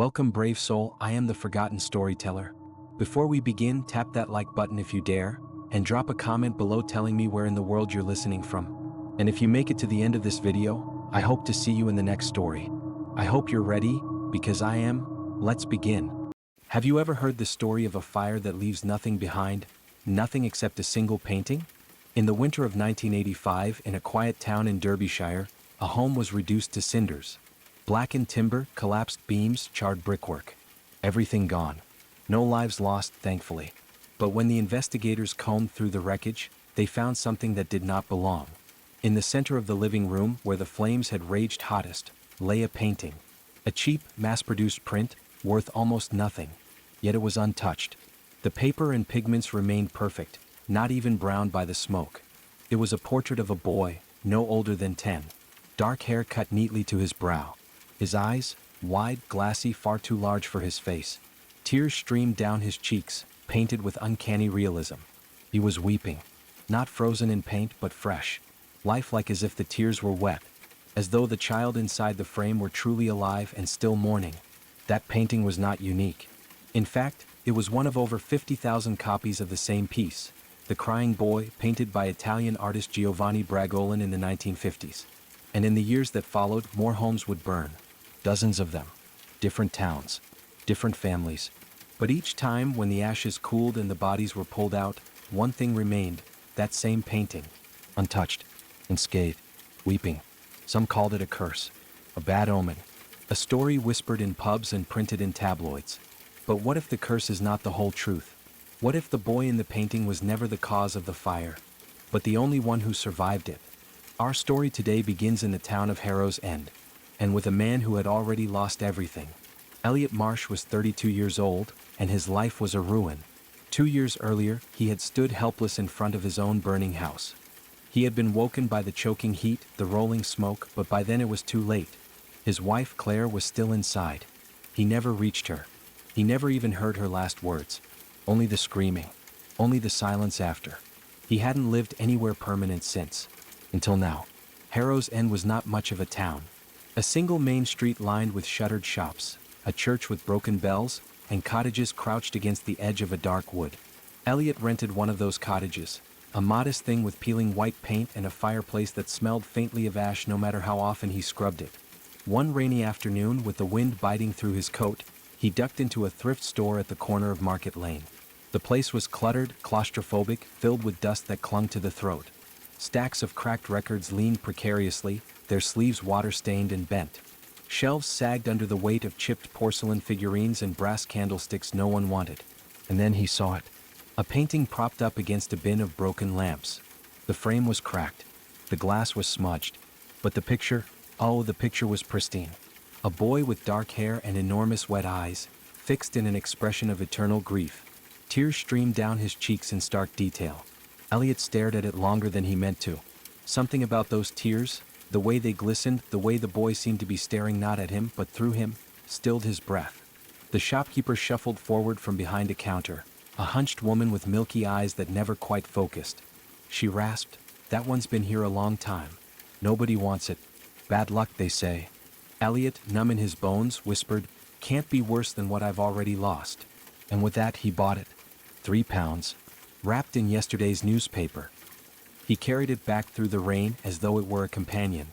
Welcome, brave soul. I am the forgotten storyteller. Before we begin, tap that like button if you dare, and drop a comment below telling me where in the world you're listening from. And if you make it to the end of this video, I hope to see you in the next story. I hope you're ready, because I am. Let's begin. Have you ever heard the story of a fire that leaves nothing behind, nothing except a single painting? In the winter of 1985, in a quiet town in Derbyshire, a home was reduced to cinders. Blackened timber, collapsed beams, charred brickwork. Everything gone. No lives lost, thankfully. But when the investigators combed through the wreckage, they found something that did not belong. In the center of the living room, where the flames had raged hottest, lay a painting. A cheap, mass-produced print, worth almost nothing. Yet it was untouched. The paper and pigments remained perfect, not even browned by the smoke. It was a portrait of a boy, no older than 10. Dark hair cut neatly to his brow. His eyes, wide, glassy, far too large for his face. Tears streamed down his cheeks, painted with uncanny realism. He was weeping. Not frozen in paint, but fresh. Lifelike, as if the tears were wet. As though the child inside the frame were truly alive and still mourning. That painting was not unique. In fact, it was one of over 50,000 copies of the same piece. The Crying Boy, painted by Italian artist Giovanni Bragolin in the 1950s. And in the years that followed, more homes would burn. Dozens of them. Different towns. Different families. But each time, when the ashes cooled and the bodies were pulled out, one thing remained, that same painting. Untouched. Unscathed. Weeping. Some called it a curse. A bad omen. A story whispered in pubs and printed in tabloids. But what if the curse is not the whole truth? What if the boy in the painting was never the cause of the fire, but the only one who survived it? Our story today begins in the town of Harrow's End, and with a man who had already lost everything. Elliot Marsh was 32 years old, and his life was a ruin. 2 years earlier, he had stood helpless in front of his own burning house. He had been woken by the choking heat, the rolling smoke, but by then it was too late. His wife, Claire, was still inside. He never reached her. He never even heard her last words. Only the screaming. Only the silence after. He hadn't lived anywhere permanent since. Until now. Harrow's End was not much of a town. A single main street lined with shuttered shops, a church with broken bells, and cottages crouched against the edge of a dark wood. Elliot rented one of those cottages, a modest thing with peeling white paint and a fireplace that smelled faintly of ash no matter how often he scrubbed it. One rainy afternoon, with the wind biting through his coat, he ducked into a thrift store at the corner of Market Lane. The place was cluttered, claustrophobic, filled with dust that clung to the throat. Stacks of cracked records leaned precariously, their sleeves water-stained and bent. Shelves sagged under the weight of chipped porcelain figurines and brass candlesticks no one wanted. And then he saw it. A painting propped up against a bin of broken lamps. The frame was cracked. The glass was smudged. But the picture was pristine. A boy with dark hair and enormous wet eyes, fixed in an expression of eternal grief. Tears streamed down his cheeks in stark detail. Elliot stared at it longer than he meant to. Something about those tears, the way they glistened, the way the boy seemed to be staring not at him but through him, stilled his breath. The shopkeeper shuffled forward from behind a counter, a hunched woman with milky eyes that never quite focused. She rasped, "That one's been here a long time. Nobody wants it. Bad luck, they say." Elliot, numb in his bones, whispered, "Can't be worse than what I've already lost." And with that he bought it. £3, wrapped in yesterday's newspaper. He carried it back through the rain as though it were a companion.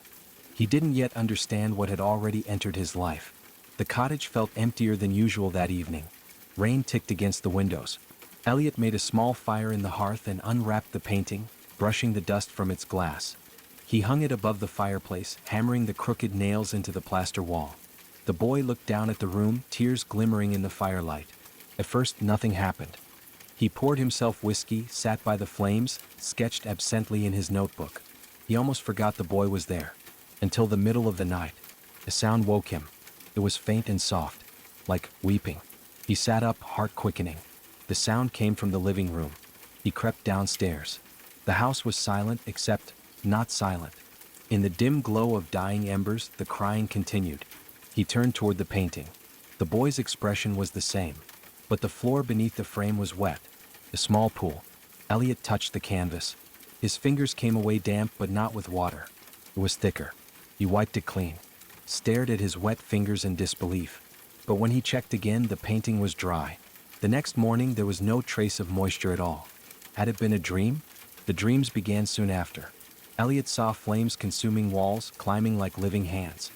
He didn't yet understand what had already entered his life. The cottage felt emptier than usual that evening. Rain ticked against the windows. Elliot made a small fire in the hearth and unwrapped the painting, brushing the dust from its glass. He hung it above the fireplace, hammering the crooked nails into the plaster wall. The boy looked down at the room, tears glimmering in the firelight. At first, nothing happened. He poured himself whiskey, sat by the flames, sketched absently in his notebook. He almost forgot the boy was there. Until the middle of the night. A sound woke him. It was faint and soft, like weeping. He sat up, heart quickening. The sound came from the living room. He crept downstairs. The house was silent, except not silent. In the dim glow of dying embers, the crying continued. He turned toward the painting. The boy's expression was the same, but the floor beneath the frame was wet. A small pool. Elliot touched the canvas. His fingers came away damp, but not with water. It was thicker. He wiped it clean, stared at his wet fingers in disbelief. But when he checked again, the painting was dry. The next morning, there was no trace of moisture at all. Had it been a dream? The dreams began soon after. Elliot saw flames consuming walls, climbing like living hands.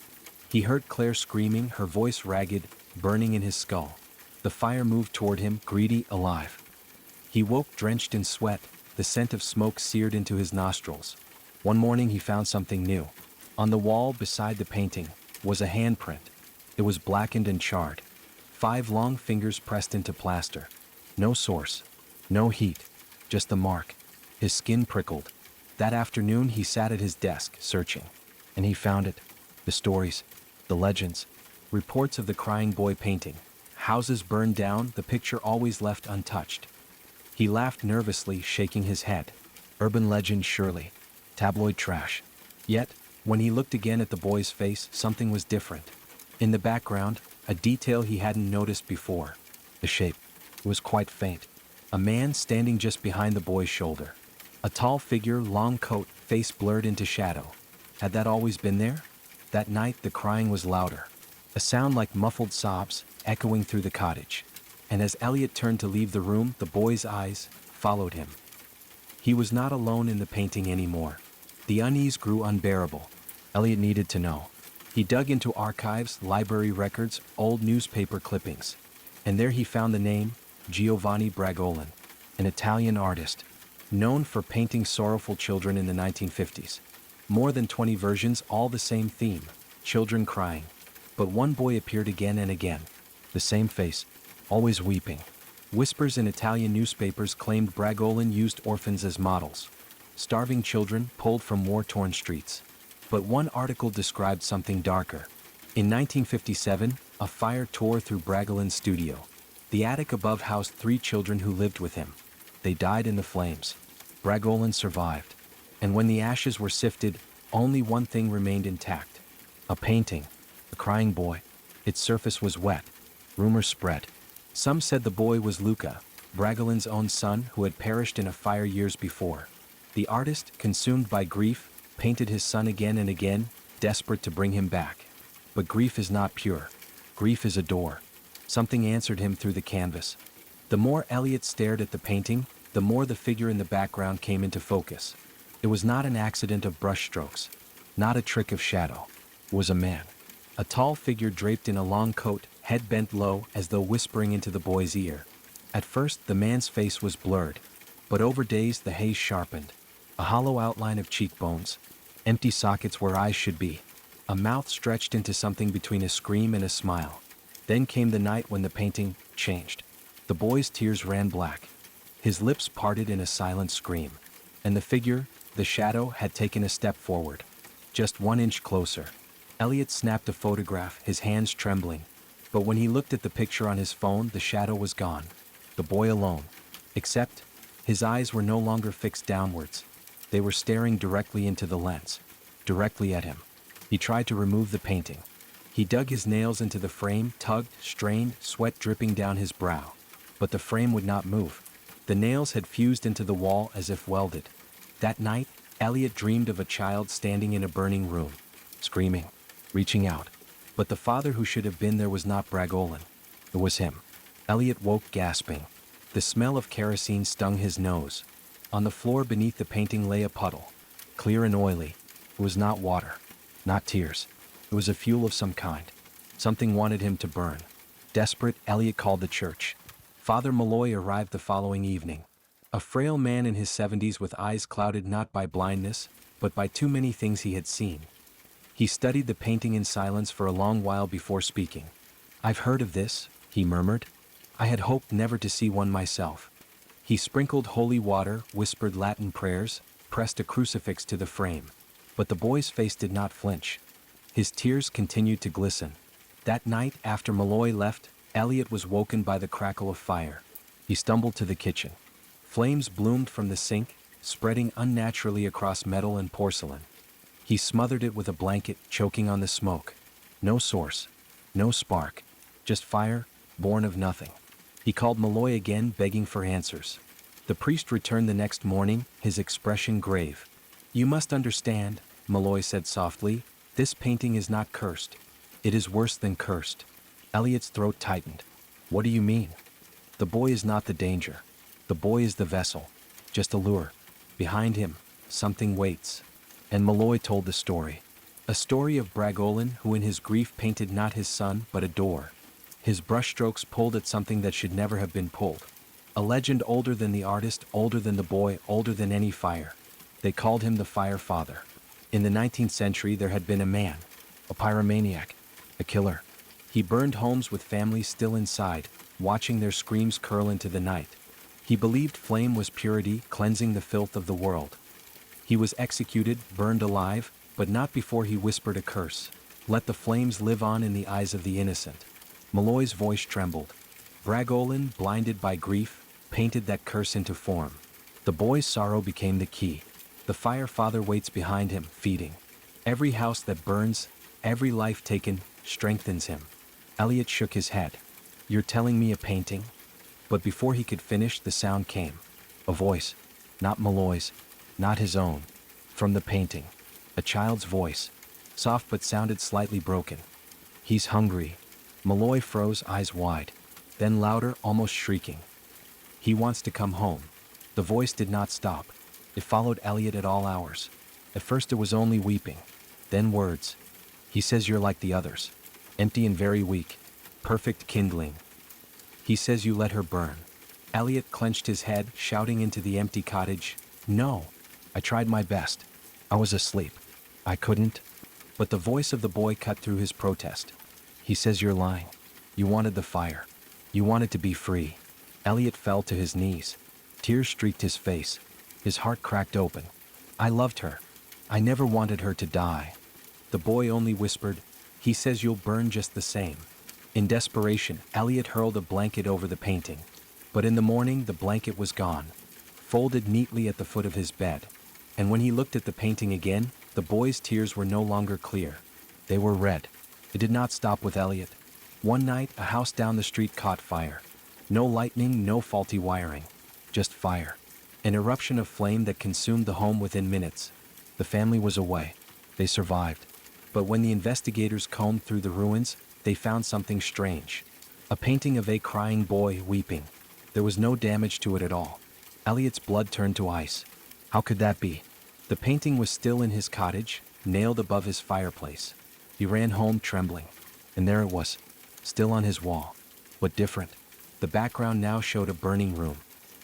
He heard Claire screaming, her voice ragged, burning in his skull. The fire moved toward him, greedy, alive. He woke drenched in sweat, the scent of smoke seared into his nostrils. One morning he found something new. On the wall beside the painting was a handprint. It was blackened and charred. 5 long fingers pressed into plaster. No source, no heat, just the mark. His skin prickled. That afternoon he sat at his desk, searching. And he found it. The stories, the legends, reports of the crying boy painting. Houses burned down, the picture always left untouched. He laughed nervously, shaking his head. Urban legend surely. Tabloid trash. Yet, when he looked again at the boy's face, something was different. In the background, a detail he hadn't noticed before. The shape. It was quite faint. A man standing just behind the boy's shoulder. A tall figure, long coat, face blurred into shadow. Had that always been there? That night the crying was louder. A sound like muffled sobs, echoing through the cottage. And as Elliot turned to leave the room, the boy's eyes followed him. He was not alone in the painting anymore. The unease grew unbearable. Elliot needed to know. He dug into archives, library records, old newspaper clippings. And there he found the name, Giovanni Bragolin, an Italian artist, known for painting sorrowful children in the 1950s. More than 20 versions, all the same theme, children crying. But one boy appeared again and again. The same face, always weeping. Whispers in Italian newspapers claimed Bragolin used orphans as models. Starving children pulled from war-torn streets. But one article described something darker. In 1957, a fire tore through Bragolin's studio. The attic above housed 3 children who lived with him. They died in the flames. Bragolin survived. And when the ashes were sifted, only one thing remained intact. A painting. A crying boy. Its surface was wet. Rumors spread. Some said the boy was Luca, Bragolin's own son, who had perished in a fire years before. The artist, consumed by grief, painted his son again and again, desperate to bring him back. But grief is not pure. Grief is a door. Something answered him through the canvas. The more Elliot stared at the painting, the more the figure in the background came into focus. It was not an accident of brushstrokes, not a trick of shadow. It was a man. A tall figure draped in a long coat, head bent low as though whispering into the boy's ear. At first, the man's face was blurred, but over days the haze sharpened. A hollow outline of cheekbones, empty sockets where eyes should be. A mouth stretched into something between a scream and a smile. Then came the night when the painting changed. The boy's tears ran black. His lips parted in a silent scream. And the figure, the shadow, had taken a step forward. Just 1 inch closer. Elliot snapped a photograph, his hands trembling. But when he looked at the picture on his phone, the shadow was gone. The boy alone. Except, his eyes were no longer fixed downwards. They were staring directly into the lens. Directly at him. He tried to remove the painting. He dug his nails into the frame, tugged, strained, sweat dripping down his brow. But the frame would not move. The nails had fused into the wall as if welded. That night, Elliot dreamed of a child standing in a burning room, screaming, reaching out. But the father who should have been there was not Bragolin. It was him. Elliot woke gasping. The smell of kerosene stung his nose. On the floor beneath the painting lay a puddle, clear and oily. It was not water, not tears. It was a fuel of some kind. Something wanted him to burn. Desperate, Elliot called the church. Father Malloy arrived the following evening. A frail man in his 70s with eyes clouded not by blindness, but by too many things he had seen. He studied the painting in silence for a long while before speaking. "I've heard of this," he murmured. "I had hoped never to see one myself." He sprinkled holy water, whispered Latin prayers, pressed a crucifix to the frame. But the boy's face did not flinch. His tears continued to glisten. That night, after Malloy left, Elliot was woken by the crackle of fire. He stumbled to the kitchen. Flames bloomed from the sink, spreading unnaturally across metal and porcelain. He smothered it with a blanket, choking on the smoke. No source, no spark, just fire, born of nothing. He called Malloy again, begging for answers. The priest returned the next morning, his expression grave. "You must understand," Malloy said softly, "this painting is not cursed. It is worse than cursed." Elliot's throat tightened. What do you mean? The boy is not the danger. The boy is the vessel. Just a lure. Behind him, something waits. And Malloy told the story. A story of Bragolin who in his grief painted not his son but a door. His brushstrokes pulled at something that should never have been pulled. A legend older than the artist, older than the boy, older than any fire. They called him the Fire Father. In the 19th century there had been a man, a pyromaniac, a killer. He burned homes with families still inside, watching their screams curl into the night. He believed flame was purity, cleansing the filth of the world. He was executed, burned alive, but not before he whispered a curse. Let the flames live on in the eyes of the innocent. Malloy's voice trembled. Bragolin, blinded by grief, painted that curse into form. The boy's sorrow became the key. The Fire Father waits behind him, feeding. Every house that burns, every life taken, strengthens him. Elliot shook his head. You're telling me a painting? But before he could finish, the sound came. A voice. Not Malloy's, not his own. From the painting. A child's voice. Soft but sounded slightly broken. He's hungry. Malloy froze, eyes wide. Then louder, almost shrieking. He wants to come home. The voice did not stop. It followed Elliot at all hours. At first it was only weeping. Then words. He says you're like the others. Empty and very weak. Perfect kindling. He says you let her burn. Elliot clenched his head, shouting into the empty cottage. No. I tried my best. I was asleep. I couldn't. But the voice of the boy cut through his protest. He says you're lying. You wanted the fire. You wanted to be free. Elliot fell to his knees. Tears streaked his face. His heart cracked open. I loved her. I never wanted her to die. The boy only whispered, he says you'll burn just the same. In desperation, Elliot hurled a blanket over the painting. But in the morning, the blanket was gone, folded neatly at the foot of his bed. And when he looked at the painting again, the boy's tears were no longer clear. They were red. It did not stop with Elliot. One night, a house down the street caught fire. No lightning, no faulty wiring. Just fire. An eruption of flame that consumed the home within minutes. The family was away. They survived. But when the investigators combed through the ruins, they found something strange. A painting of a crying boy weeping. There was no damage to it at all. Elliot's blood turned to ice. How could that be? The painting was still in his cottage, nailed above his fireplace. He ran home trembling. And there it was, still on his wall. But different. The background now showed a burning room.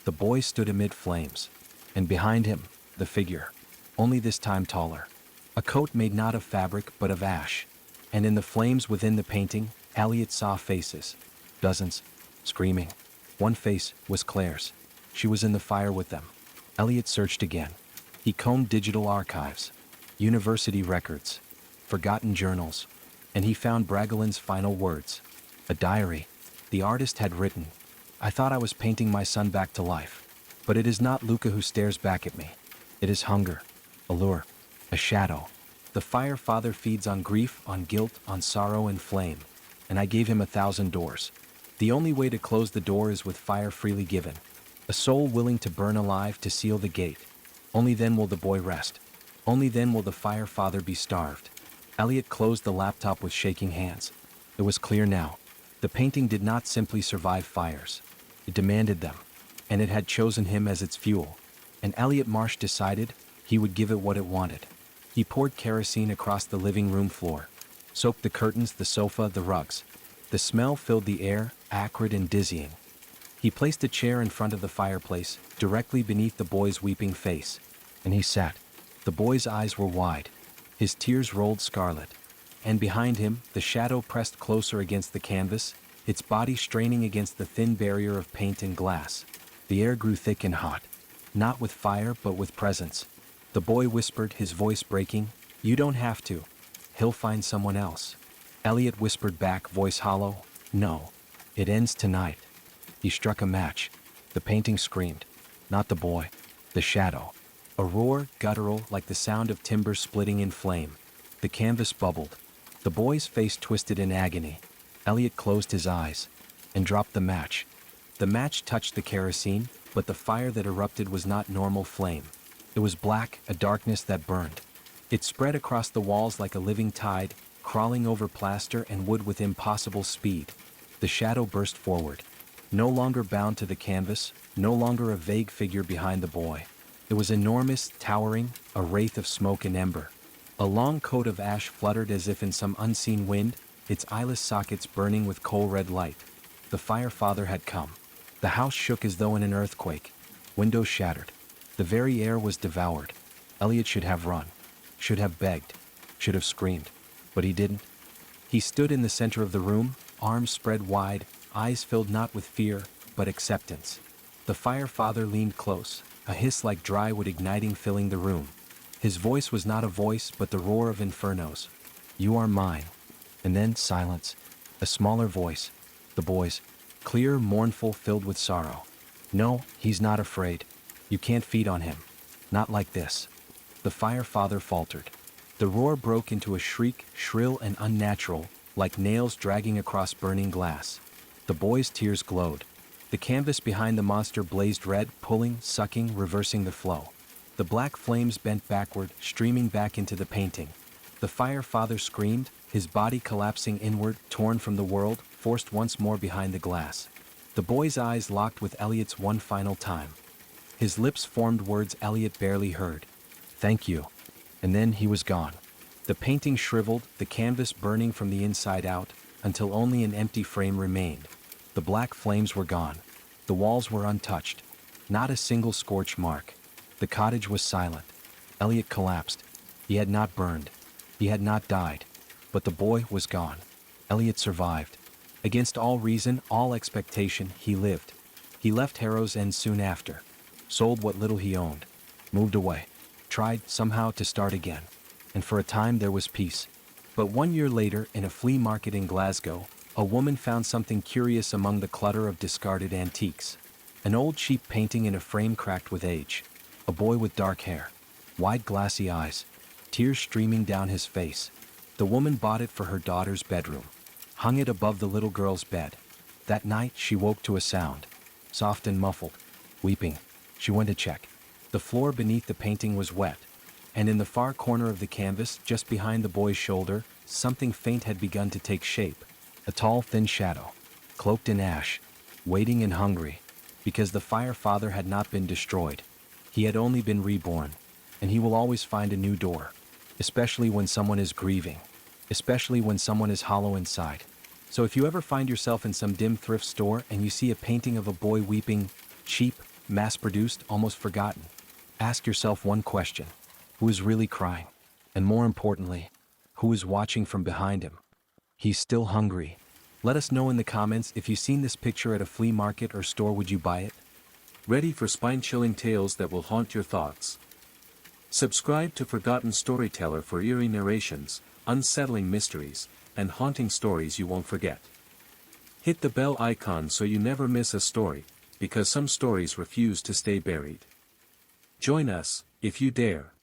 The boy stood amid flames. And behind him, the figure. Only this time taller. A coat made not of fabric but of ash. And in the flames within the painting, Elliot saw faces. Dozens. Screaming. One face was Claire's. She was in the fire with them. Elliot searched again. He combed digital archives, university records, forgotten journals, and he found Bragolin's final words. A diary. The artist had written, I thought I was painting my son back to life. But it is not Luca who stares back at me. It is hunger, a lure, a shadow. The Fire Father feeds on grief, on guilt, on sorrow and flame. And I gave him 1,000 doors. The only way to close the door is with fire freely given. A soul willing to burn alive to seal the gate. Only then will the boy rest. Only then will the Fire Father be starved. Elliot closed the laptop with shaking hands. It was clear now. The painting did not simply survive fires. It demanded them. And it had chosen him as its fuel. And Elliot Marsh decided he would give it what it wanted. He poured kerosene across the living room floor. Soaked the curtains, the sofa, the rugs. The smell filled the air, acrid and dizzying. He placed a chair in front of the fireplace, directly beneath the boy's weeping face. And he sat. The boy's eyes were wide. His tears rolled scarlet. And behind him, the shadow pressed closer against the canvas, its body straining against the thin barrier of paint and glass. The air grew thick and hot. Not with fire, but with presence. The boy whispered, his voice breaking, You don't have to. He'll find someone else. Elliot whispered back, voice hollow, No. It ends tonight. He struck a match. The painting screamed. Not the boy. The shadow. A roar, guttural, like the sound of timber splitting in flame. The canvas bubbled. The boy's face twisted in agony. Elliot closed his eyes and dropped the match. The match touched the kerosene, but the fire that erupted was not normal flame. It was black, a darkness that burned. It spread across the walls like a living tide, crawling over plaster and wood with impossible speed. The shadow burst forward. No longer bound to the canvas, no longer a vague figure behind the boy. It was enormous, towering, a wraith of smoke and ember. A long coat of ash fluttered as if in some unseen wind, its eyeless sockets burning with coal-red light. The Fire Father had come. The house shook as though in an earthquake. Windows shattered. The very air was devoured. Elliot should have run. Should have begged. Should have screamed. But he didn't. He stood in the center of the room, arms spread wide, eyes filled not with fear, but acceptance. The Fire Father leaned close, a hiss like dry wood igniting filling the room. His voice was not a voice but the roar of infernos. "You are mine." And then silence. A smaller voice. The boy's. Clear, mournful, filled with sorrow. "No, he's not afraid. You can't feed on him. Not like this." The Fire Father faltered. The roar broke into a shriek, shrill and unnatural, like nails dragging across burning glass. The boy's tears glowed. The canvas behind the monster blazed red, pulling, sucking, reversing the flow. The black flames bent backward, streaming back into the painting. The Fire Father screamed, his body collapsing inward, torn from the world, forced once more behind the glass. The boy's eyes locked with Elliot's one final time. His lips formed words Elliot barely heard. "Thank you." And then he was gone. The painting shriveled, the canvas burning from the inside out, until only an empty frame remained. The black flames were gone. The walls were untouched. Not a single scorch mark. The cottage was silent. Elliot collapsed. He had not burned. He had not died. But the boy was gone. Elliot survived. Against all reason, all expectation, he lived. He left Harrow's End soon after. Sold what little he owned. Moved away. Tried, somehow, to start again. And for a time there was peace. But 1 year later, in a flea market in Glasgow, a woman found something curious among the clutter of discarded antiques. An old cheap painting in a frame cracked with age. A boy with dark hair. Wide glassy eyes. Tears streaming down his face. The woman bought it for her daughter's bedroom. Hung it above the little girl's bed. That night she woke to a sound. Soft and muffled. Weeping. She went to check. The floor beneath the painting was wet. And in the far corner of the canvas, just behind the boy's shoulder, something faint had begun to take shape. A tall, thin shadow. Cloaked in ash. Waiting and hungry. Because the Fire Father had not been destroyed. He had only been reborn. And he will always find a new door. Especially when someone is grieving. Especially when someone is hollow inside. So if you ever find yourself in some dim thrift store and you see a painting of a boy weeping, cheap, mass-produced, almost forgotten, ask yourself one question. Who is really crying? And more importantly, who is watching from behind him? He's still hungry. Let us know in the comments if you've seen this picture at a flea market or store. Would you buy it? Ready for spine-chilling tales that will haunt your thoughts? Subscribe to Forgotten Storyteller for eerie narrations, unsettling mysteries, and haunting stories you won't forget. Hit the bell icon so you never miss a story, because some stories refuse to stay buried. Join us, if you dare.